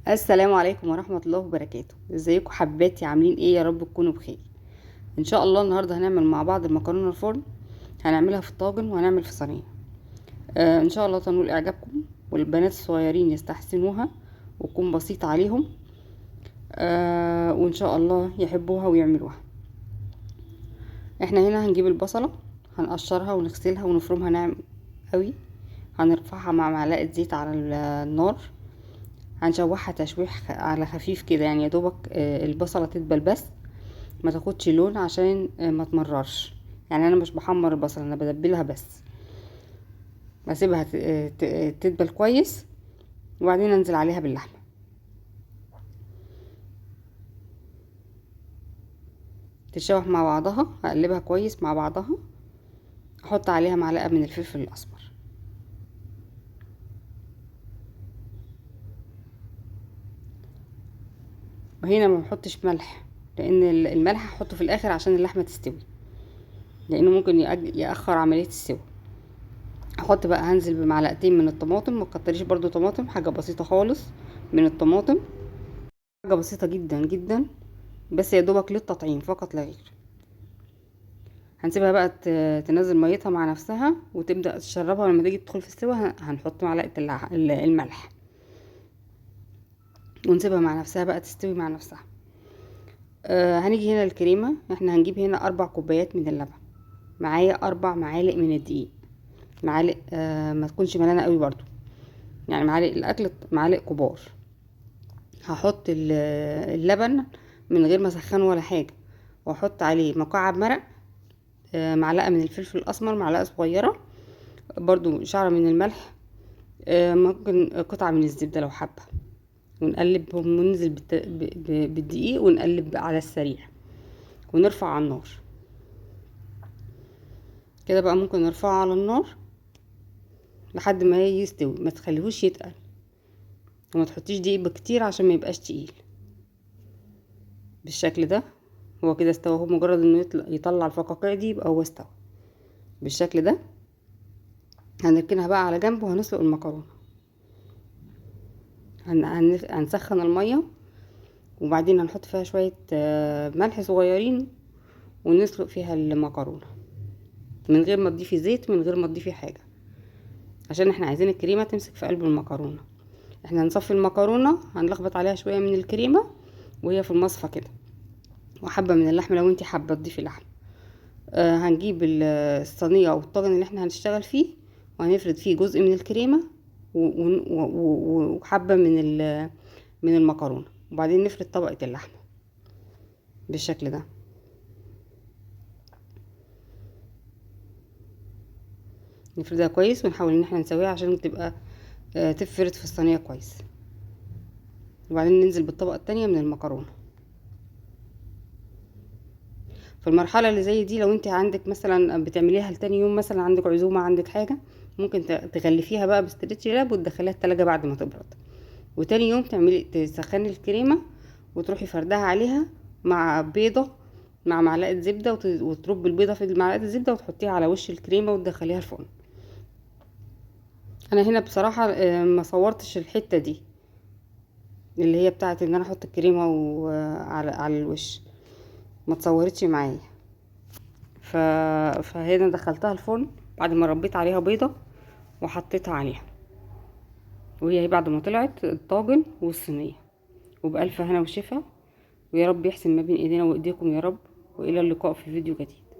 السلام عليكم ورحمة الله وبركاته. ازيكم حباتي؟ عاملين ايه؟ يا رب تكونوا بخير. ان شاء الله النهاردة هنعمل مع بعض المكرونة الفرن. هنعملها في الطاجن وهنعمل في صينية. ان شاء الله تنول اعجابكم والبنات الصغيرين يستحسنوها وتكون بسيطة عليهم. وان شاء الله يحبوها ويعملوها. احنا هنا هنجيب البصلة، هنقشرها ونغسلها ونفرمها ناعم قوي. هنرفعها مع معلقة زيت على النار. هنشوحها تشويح على خفيف كده، يعني يا دوبك البصلة تدبل بس ما تاخدش لون عشان ما تمررش. يعني انا مش بحمر البصلة، انا بدبلها بس، بسيبها تدبل كويس وبعدين انزل عليها باللحمة. تتشوح مع بعضها، هقلبها كويس مع بعضها. احط عليها معلقة من الفلفل الاسمر. وهنا ما بحطش ملح، لان الملح هحطه في الاخر عشان اللحمة تستوي، لانه ممكن يأخر عملية السوا. احط بقى، هنزل بمعلقتين من الطماطم، ما تكتريش برضو طماطم، حاجة بسيطة خالص من الطماطم، حاجة بسيطة جدا جدا، بس يا دوبك للتطعيم فقط لا غير. هنسيبها بقى تنزل ميتها مع نفسها وتبدأ تشربها. لما تيجي تدخل في السوا هنحط معلقة الملح، ونسيبها مع نفسها بقى تستوي مع نفسها. هنيجي هنا الكريمة، احنا هنجيب هنا 4 كوبايات من اللبن، معايا 4 معالق من الدقيق. معالق ما تكونش ملانة قوي برضو، يعني معالق الاكل معالق كبار. هحط اللبن من غير ما اسخنه ولا حاجة، واحط عليه مكعب مرق، معلقة من الفلفل الاسمر، معلقة صغيرة برضو، شعرة من الملح، ممكن قطعة من الزبدة لو حابة. ونقلبهم وننزل بالدقيق ونقلب على السريع ونرفع على النار كده بقى. ممكن نرفعه على النار لحد ما يستوي، ما تخليهوش يتقل، وما تحطيش دقيق كتير عشان ما يبقاش تقيل. بالشكل ده هو كده استوى. هو مجرد انه يطلع الفقاقيع دي يبقى هو استوى بالشكل ده. هنركنها بقى على جنب وهنسلق المكرونه. هنسخن الميه وبعدين هنحط فيها شويه ملح صغيرين ونسلق فيها المكرونه من غير ما تضيفي زيت، من غير ما تضيفي حاجه، عشان احنا عايزين الكريمه تمسك في قلب المكرونه. احنا هنصفي المكرونه، هنلخبط عليها شويه من الكريمه وهي في المصفى كده، وحبه من اللحمه لو انتي حابه تضيفي لحمه. هنجيب الصينيه او الطاجن اللي احنا هنشتغل فيه، وهنفرد فيه جزء من الكريمه وحبه من المكرونه، وبعدين نفرد طبقه اللحمه بالشكل ده. نفردها كويس ونحاول ان احنا نسويها عشان تبقى تفرد في الصينيه كويس، وبعدين ننزل بالطبقه التانية من المكرونه. في المرحله اللي زي دي، لو انت عندك مثلا بتعمليها لتاني يوم، مثلا عندك عزومه، عندك حاجه، ممكن تغلفيها بقى بستريتش لاب وتدخليها التلاجة بعد ما تبرد، وتاني يوم تسخني الكريمه وتروحي فردها عليها مع بيضه، مع معلقه زبده، وتربي البيضه في معلقه الزبده وتحطيها على وش الكريمه وتدخليها الفرن. انا هنا بصراحه ما صورتش الحته دي اللي هي بتاعه ان انا احط الكريمه على الوش، ما تصورتش معايا. ف... فهنا دخلتها الفرن بعد ما ربيت عليها بيضة وحطيتها عليها، وهي بعد ما طلعت الطاجن والصينية. وبألف هنا وشفا، ويا رب يحسن ما بين ايدينا وايديكم يا رب. والى اللقاء في فيديو جديد.